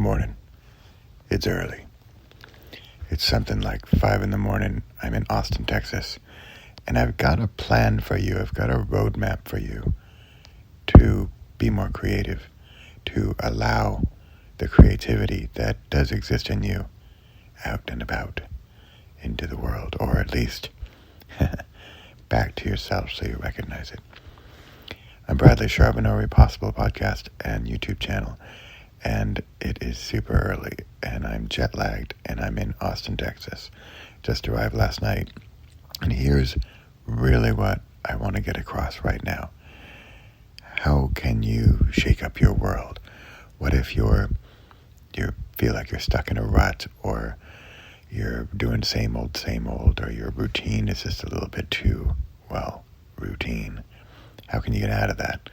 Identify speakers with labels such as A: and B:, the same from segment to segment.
A: morning. It's early. It's something like 5 in the morning. I'm in Austin, Texas. And I've got a plan for you. I've got a roadmap for you to be more creative, to allow the creativity that does exist in you out and about into the world, or at least back to yourself so you recognize it. I'm Bradley Charbonneau, Repossible podcast and YouTube channel, and it is super early, and I'm jet lagged, and I'm in Austin, Texas. Just arrived last night, and here's really what I want to get across right now. How can you shake up your world? What if you feel like you're stuck in a rut, or you're doing same old, or your routine is just a little bit too, routine? How can you get out of that?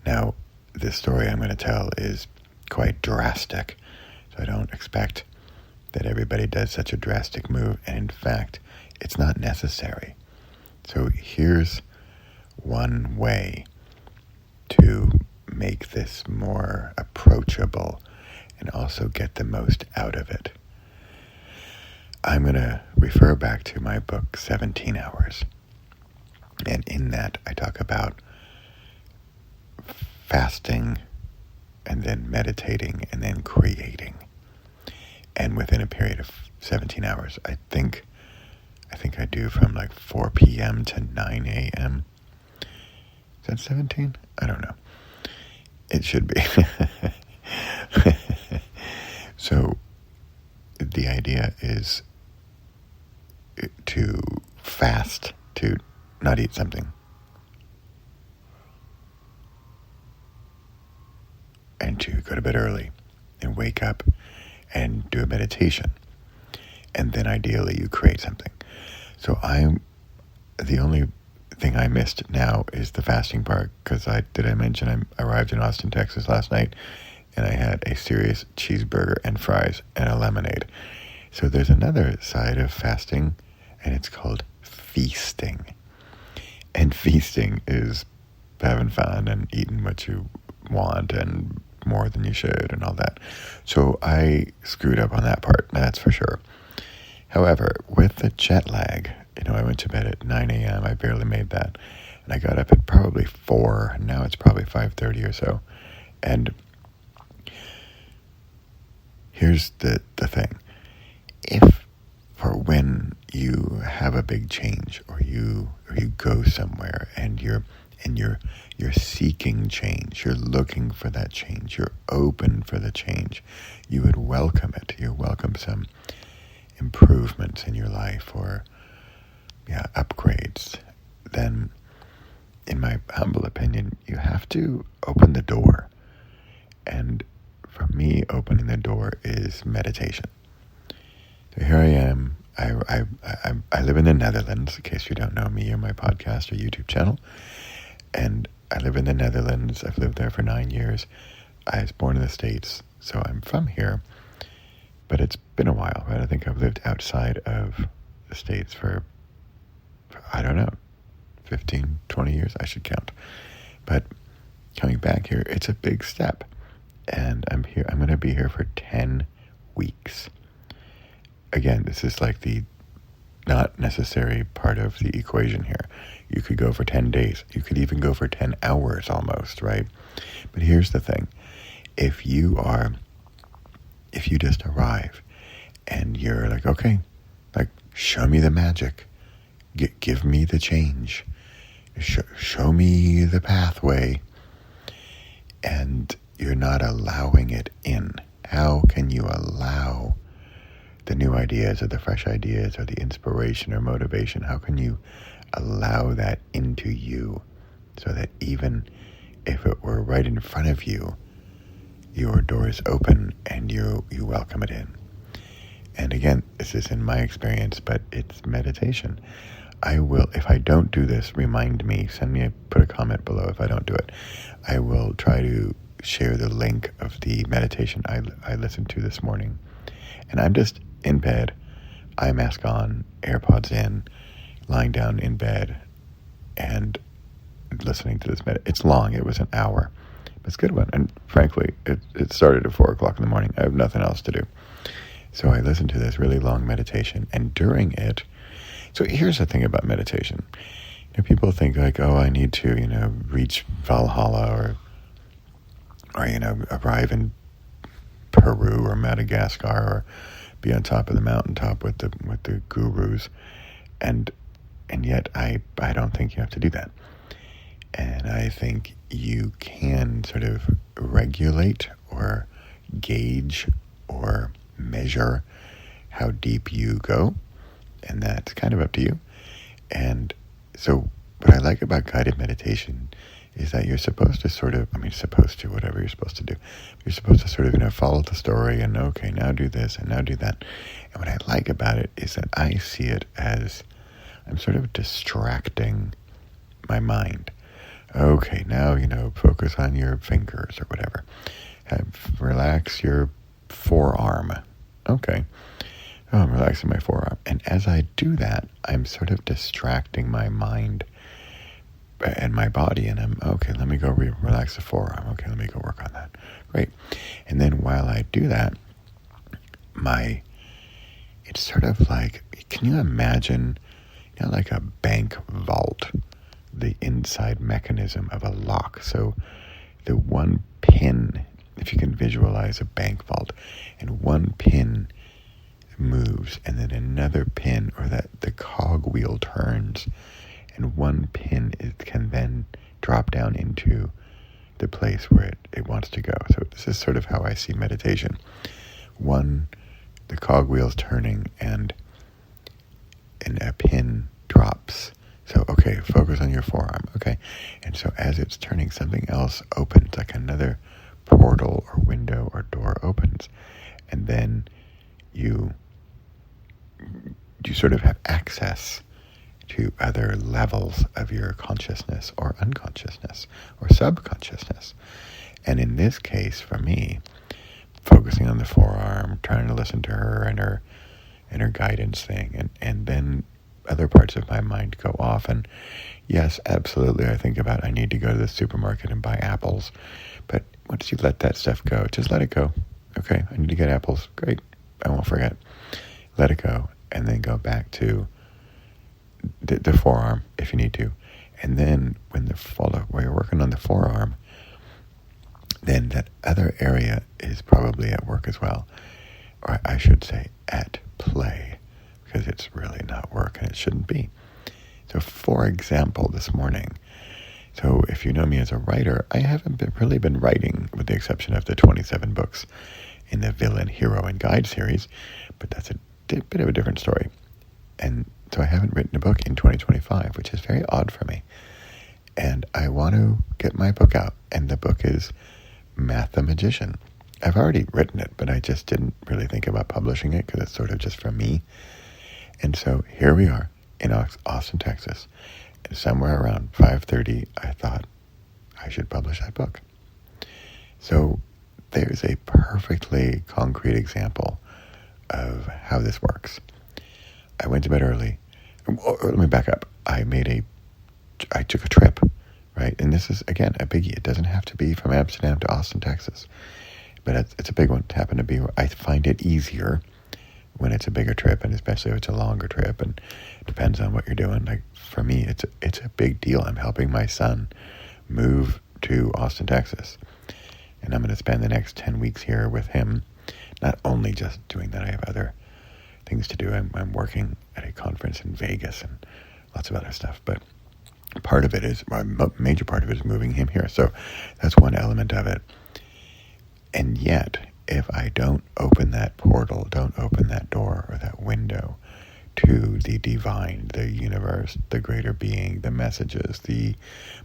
A: Now, this story I'm going to tell is quite drastic, so I don't expect that everybody does such a drastic move, and in fact, it's not necessary. So here's one way to make this more approachable and also get the most out of it. I'm going to refer back to my book, 17 Hours. And in that, I talk about fasting and then meditating and then creating. And within a period of 17 hours, I think I do from like 4 p.m. to 9 a.m. Is that 17? I don't know. It should be. So the idea is to fast, to not eat something, and to go to bed early and wake up and do a meditation, and then ideally you create something. So the only thing I missed now is the fasting part, because I mention I arrived in Austin, Texas last night, and I had a serious cheeseburger and fries and a lemonade. So there's another side of fasting, and it's called feasting. And feasting is having fun and eating what you want and more than you should and all that. So I screwed up on that part, that's for sure. However, with the jet lag, I went to bed at 9 a.m. I barely made that. And I got up at probably 4. Now it's probably 5:30 or so. And here's the thing. If for when you have a big change, or you go somewhere and you're seeking change, you're looking for that change, you're open for the change, you would welcome it. You welcome some improvements in your life, or upgrades. Then, in my humble opinion, you have to open the door. And for me, opening the door is meditation. So here I am. I live in the Netherlands, in case you don't know me or my podcast or YouTube channel. And I live in the Netherlands. I've lived there for 9 years. I was born in the States, so I'm from here. But it's been a while, right? I think I've lived outside of the States for I don't know, 15, 20 years, I should count. But coming back here, it's a big step. And I'm going to be here for 10 weeks. Again, this is like the not necessary part of the equation here. You could go for 10 days. You could even go for 10 hours almost, right? But here's the thing. If you just arrive and you're like, okay, like, show me the magic. Give me the change. Show me the pathway. And you're not allowing it in. How can you allow the new ideas, or the fresh ideas, or the inspiration or motivation? How can you allow that into you, so that even if it were right in front of you, your door is open and you welcome it in? And again, this is in my experience, but it's meditation. I will, if I don't do this, remind me, put a comment below if I don't do it. I will try to share the link of the meditation I listened to this morning. And I'm just in bed, eye mask on, AirPods in, lying down in bed, and listening to this. It's long, it was an hour, It's a good one. And frankly, it started at 4 o'clock in the morning. I have nothing else to do. So I listened to this really long meditation, and during it, so here's the thing about meditation. People think like, oh, I need to, reach Valhalla or arrive in Peru or Madagascar or be on top of the mountaintop with the gurus, and yet I don't think you have to do that. And I think you can sort of regulate or gauge or measure how deep you go, and that's kind of up to you. And so what I like about guided meditation is that you're supposed to whatever you're supposed to do. You're supposed to sort of, follow the story and, okay, now do this and now do that. And what I like about it is that I see it as I'm sort of distracting my mind. Okay, now, focus on your fingers or whatever. Relax your forearm. Okay. Oh, I'm relaxing my forearm. And as I do that, I'm sort of distracting my mind and my body. And I'm, okay, let me go relax the forearm. Okay, let me go work on that. Great. And then while I do that, it's sort of like, can you imagine, like a bank vault, the inside mechanism of a lock. So the one pin, if you can visualize a bank vault, and one pin moves, and then another pin, or that the cog wheel turns, and one pin can then drop down into the place where it wants to go. So this is sort of how I see meditation. The cog wheel's turning, and a pin drops. So, okay, focus on your forearm. Okay. And so as it's turning, something else opens, like another portal or window or door opens. And then you sort of have access to other levels of your consciousness or unconsciousness or subconsciousness. And in this case, for me, focusing on the forearm, trying to listen to her and her guidance thing, and then other parts of my mind go off. And yes, absolutely, I think about, I need to go to the supermarket and buy apples. But once you let that stuff go, just let it go. Okay, I need to get apples. Great, I won't forget. Let it go, and then go back to the forearm if you need to. And then when you're working on the forearm, then that other area is probably at work as well. Or I should say at play, because it's really not work and it shouldn't be. So for example, this morning, so if you know me as a writer, I haven't really been writing, with the exception of the 27 books in the Villain, Hero, and Guide series, but that's a bit of a different story. And so I haven't written a book in 2025, which is very odd for me. And I want to get my book out, and the book is Math the Magician. I've already written it, but I just didn't really think about publishing it because it's sort of just for me. And so here we are in Austin, Texas, and somewhere around 5:30, I thought I should publish that book. So there's a perfectly concrete example of how this works. I went to bed early. Let me back up. I took a trip, right? And this is, again, a biggie. It doesn't have to be from Amsterdam to Austin, Texas. But it's a big one. It happened to be, I find it easier when it's a bigger trip, and especially if it's a longer trip, and it depends on what you're doing. Like for me, it's a big deal. I'm helping my son move to Austin, Texas. And I'm going to spend the next 10 weeks here with him. Not only just doing that, I have other things to do. I'm working at a conference in Vegas and lots of other stuff. But a major part of it is moving him here. So that's one element of it. And yet, if I don't open that portal, don't open that door or that window to the divine, the universe, the greater being, the messages,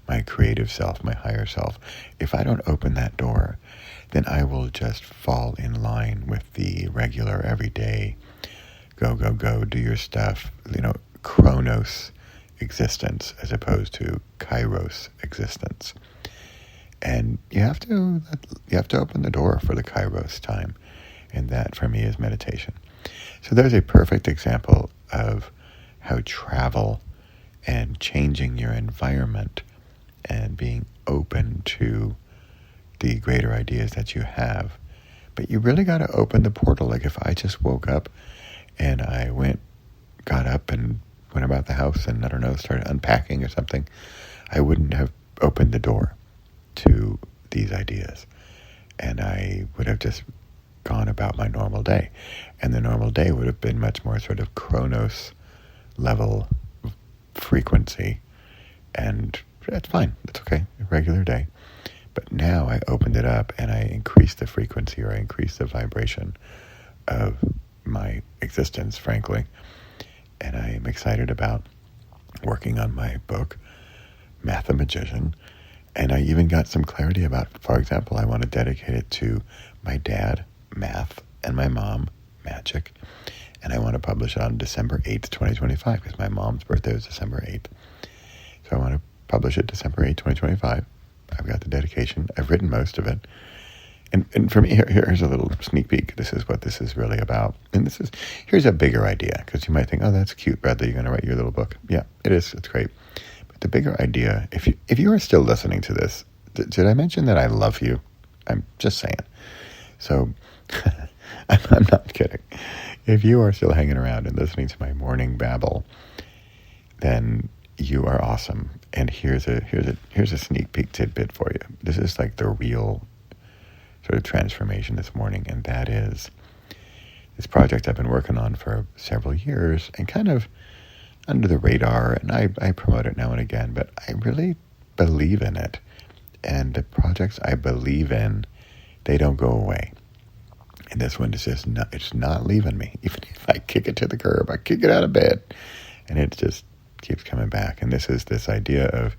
A: my creative self, my higher self, if I don't open that door, then I will just fall in line with the regular, everyday, go, do your stuff, Chronos existence as opposed to Kairos existence. And you have to open the door for the Kairos time, and that for me is meditation. So there's a perfect example of how travel and changing your environment and being open to the greater ideas that you have. But you really got to open the portal. Like if I just woke up and I got up and went about the house and, I don't know, started unpacking or something, I wouldn't have opened the door to these ideas. And I would have just gone about my normal day. And the normal day would have been much more sort of Chronos level frequency. And that's fine. That's okay. A regular day. But now I opened it up and I increased the frequency, or I increased the vibration of my existence, frankly. And I'm excited about working on my book, Mathemagician. And I even got some clarity about, for example, I want to dedicate it to my dad, math, and my mom, magic. And I want to publish it on December 8th, 2025, because my mom's birthday was December 8th. So I want to publish it December 8th, 2025. I've got the dedication. I've written most of it. And for me, here's a little sneak peek. This is what this is really about. And here's a bigger idea, because you might think, oh, that's cute, Bradley, you're going to write your little book. Yeah, it is. It's great. But the bigger idea, if you are still listening to this, did I mention that I love you? I'm just saying. So I'm not kidding. If you are still hanging around and listening to my morning babble, then you are awesome. And here's a sneak peek tidbit for you. This is like the real sort of transformation this morning, and that is this project I've been working on for several years and kind of under the radar, and I promote it now and again, but I really believe in it. And the projects I believe in, they don't go away. And this one is just it's not leaving me. Even if I kick it to the curb, I kick it out of bed, and it just keeps coming back. And this is this idea of,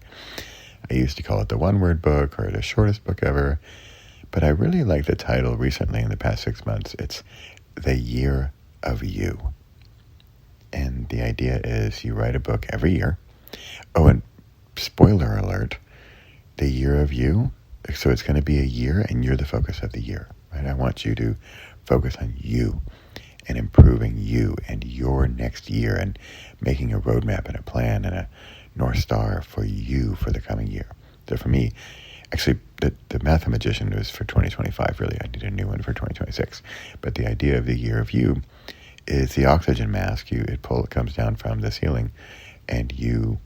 A: I used to call it the one-word book or the shortest book ever, but I really like the title recently in the past 6 months. It's The Year of You. And the idea is you write a book every year. Oh, and spoiler alert, the year of you. So it's going to be a year and you're the focus of the year, right? I want you to focus on you and improving you and your next year and making a roadmap and a plan and a North Star for you for the coming year. So for me, actually, the Mathemagician was for 2025, really. I need a new one for 2026. But the idea of the year of you is the oxygen mask. It comes down from the ceiling, and you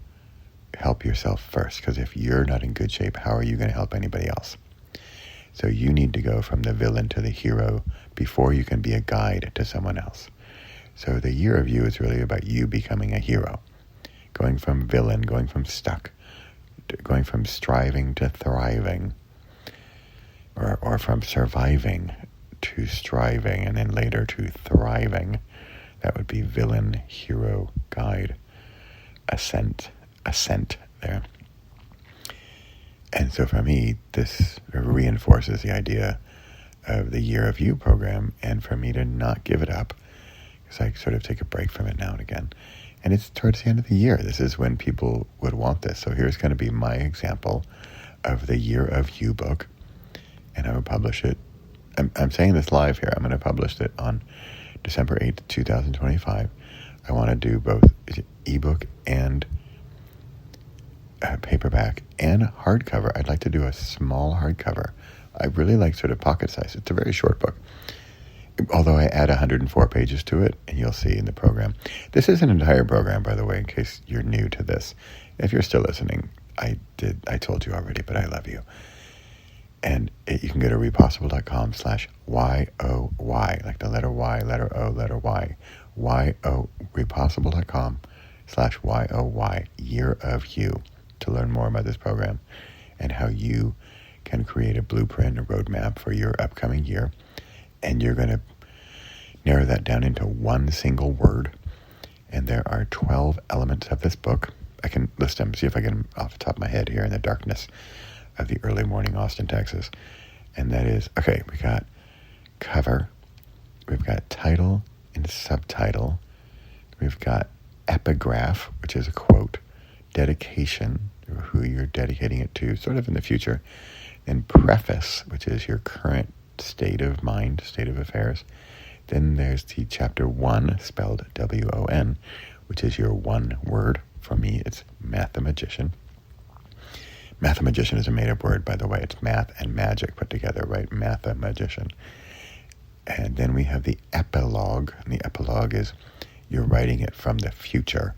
A: help yourself first. Because if you're not in good shape, how are you going to help anybody else? So you need to go from the villain to the hero before you can be a guide to someone else. So the year of you is really about you becoming a hero. Going from villain, going from stuck, going from striving to thriving, or from surviving to striving, and then later to thriving. That would be villain, hero, guide, ascent there. And so for me, this reinforces the idea of the Year of You program, and for me to not give it up, because I sort of take a break from it now and again. And it's towards the end of the year. This is when people would want this. So here's going to be my example of the Year of You book, and I will publish it. I'm saying this live here. I'm going to publish it on December 8th, 2025. I want to do both ebook and paperback and hardcover. I'd like to do a small hardcover. I really like sort of pocket size. It's a very short book, although I add 104 pages to it, and you'll see in the program. This is an entire program, by the way, in case you're new to this. If you're still listening, I told you already, but I love you. And you can go to repossible.com/YOY, like the letter Y, letter O, letter Y, repossible.com/YOY, Year of You, to learn more about this program and how you can create a blueprint, a roadmap for your upcoming year. And you're going to narrow that down into one single word. And there are 12 elements of this book. I can list them, see if I get them off the top of my head here in the darkness of the early morning Austin, Texas. And that is, okay, we got cover, we've got title and subtitle, we've got epigraph, which is a quote, dedication, who you're dedicating it to, sort of in the future, and preface, which is your current state of mind, state of affairs. Then there's the chapter 1, spelled W-O-N, which is your one word. For me, it's Mathemagician. Mathemagician is a made-up word, by the way. It's math and magic put together, right? Mathemagician. And then we have the epilogue. And the epilogue is you're writing it from the future.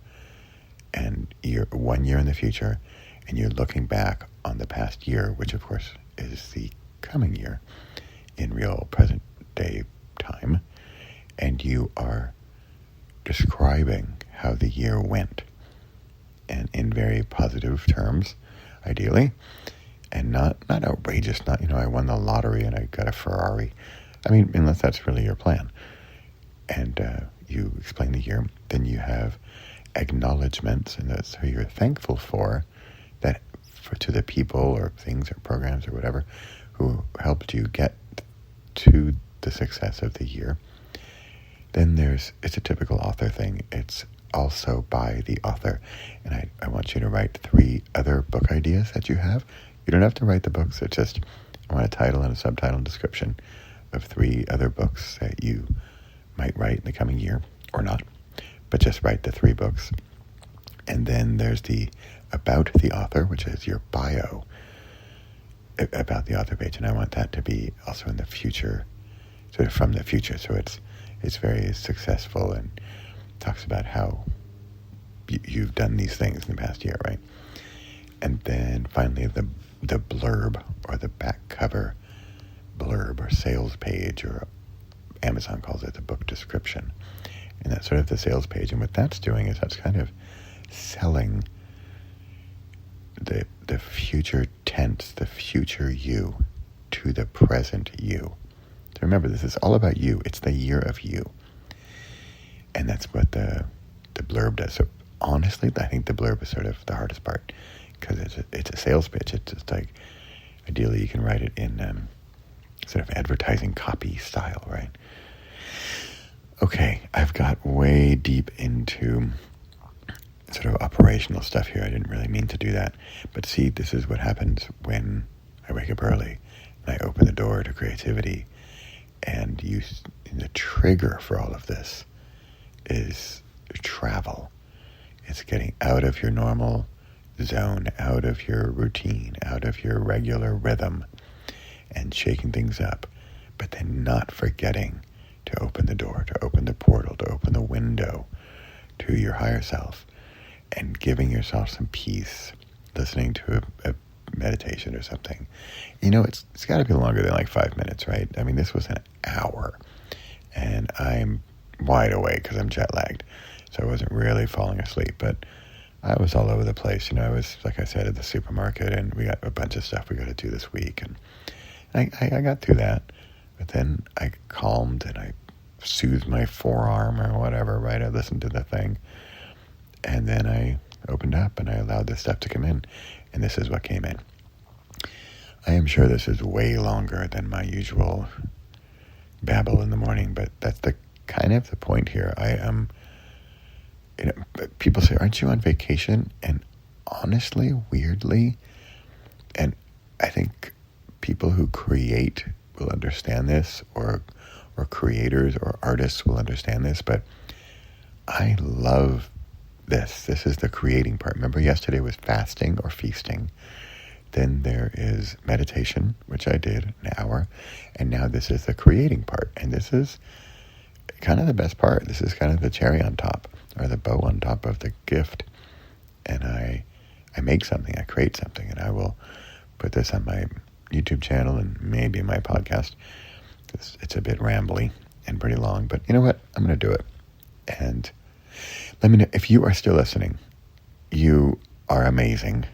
A: And you're 1 year in the future, and you're looking back on the past year, which, of course, is the coming year in real present-day time. And you are describing how the year went, and in very positive terms, ideally, and not outrageous, not, I won the lottery and I got a Ferrari. I mean, unless that's really your plan. And you explain the year, then you have acknowledgments, and that's who you're thankful for, to the people or things or programs or whatever who helped you get to the success of the year. Then it's a typical author thing. It's also by the author. And I want you to write 3 other book ideas that you have. You don't have to write the books. It's just, I want a title and a subtitle and description of 3 other books that you might write in the coming year, or not. But just write the 3 books. And then there's the about the author, which is your bio about the author page. And I want that to be also in the future, sort of from the future. So it's very successful and talks about how you've done these things in the past year, right? And then finally the blurb, or the back cover blurb, or sales page, or Amazon calls it the book description. And that's sort of the sales page. And what that's doing is that's kind of selling the future tense, the future you, to the present you. So remember, this is all about you. It's the year of you. And that's what the blurb does. So honestly, I think the blurb is sort of the hardest part, because it's a sales pitch. It's just like, ideally you can write it in sort of advertising copy style, right? Okay, I've got way deep into sort of operational stuff here. I didn't really mean to do that. But see, this is what happens when I wake up early and I open the door to creativity. And the trigger for all of this is travel. It's getting out of your normal zone, out of your routine, out of your regular rhythm, and shaking things up, but then not forgetting to open the door, to open the portal, to open the window to your higher self, and giving yourself some peace, listening to a meditation or something. It's got to be longer than like 5 minutes, right? I mean, this was an hour, and I'm wide awake because I'm jet lagged, so I wasn't really falling asleep, but I was all over the place. I was, like I said, at the supermarket, and we got a bunch of stuff we got to do this week, and I got through that, but then I calmed and I soothed my forearm or whatever, right? I listened to the thing, and then I opened up and I allowed this stuff to come in, and this is what came in. I am sure this is way longer than my usual babble in the morning, but that's the kind of the point here. I am, people say, aren't you on vacation? And honestly, weirdly, and I think people who create will understand this, or creators or artists will understand this, but I love this. This is the creating part. Remember, yesterday was fasting or feasting. Then there is meditation, which I did an hour, and now this is the creating part. And this is kind of the best part. This is kind of the cherry on top, or the bow on top of the gift. And I make something, I create something, and I will put this on my YouTube channel and maybe my podcast. It's a bit rambly and pretty long, but you know what? I'm going to do it. And let me know if you are still listening. You are amazing.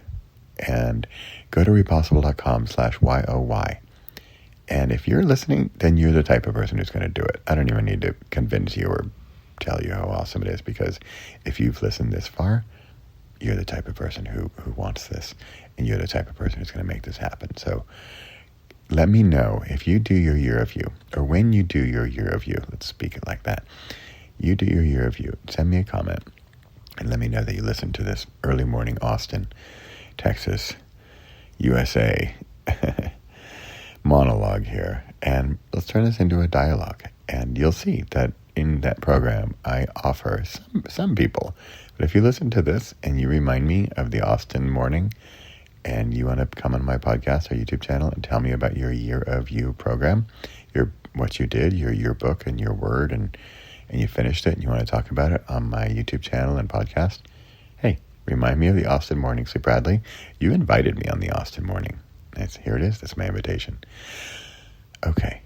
A: And go to repossible.com/YOY. And if you're listening, then you're the type of person who's going to do it. I don't even need to convince you or tell you how awesome it is, because if you've listened this far, you're the type of person who wants this, and you're the type of person who's going to make this happen. So let me know if you do your year of you, or when you do your year of you. Let's speak it like that. You do your year of you. Send me a comment and let me know that you listened to this early morning Austin, Texas, USA monologue here. And let's turn this into a dialogue. And you'll see that in that program, I offer some people. But if you listen to this and you remind me of the Austin morning, and you want to come on my podcast or YouTube channel and tell me about your Year of You program, what you did, your yearbook and your word, and you finished it and you want to talk about it on my YouTube channel and podcast, hey, remind me of the Austin Morning. Say, Bradley, you invited me on the Austin Morning. Here it is. That's my invitation. Okay.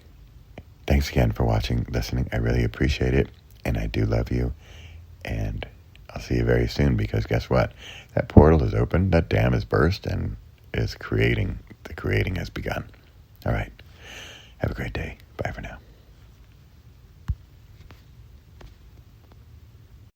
A: Thanks again for watching, listening. I really appreciate it, and I do love you, and I'll see you very soon, because guess what? That portal is open, that dam is burst, and the creating has begun. All right. Have a great day. Bye for now.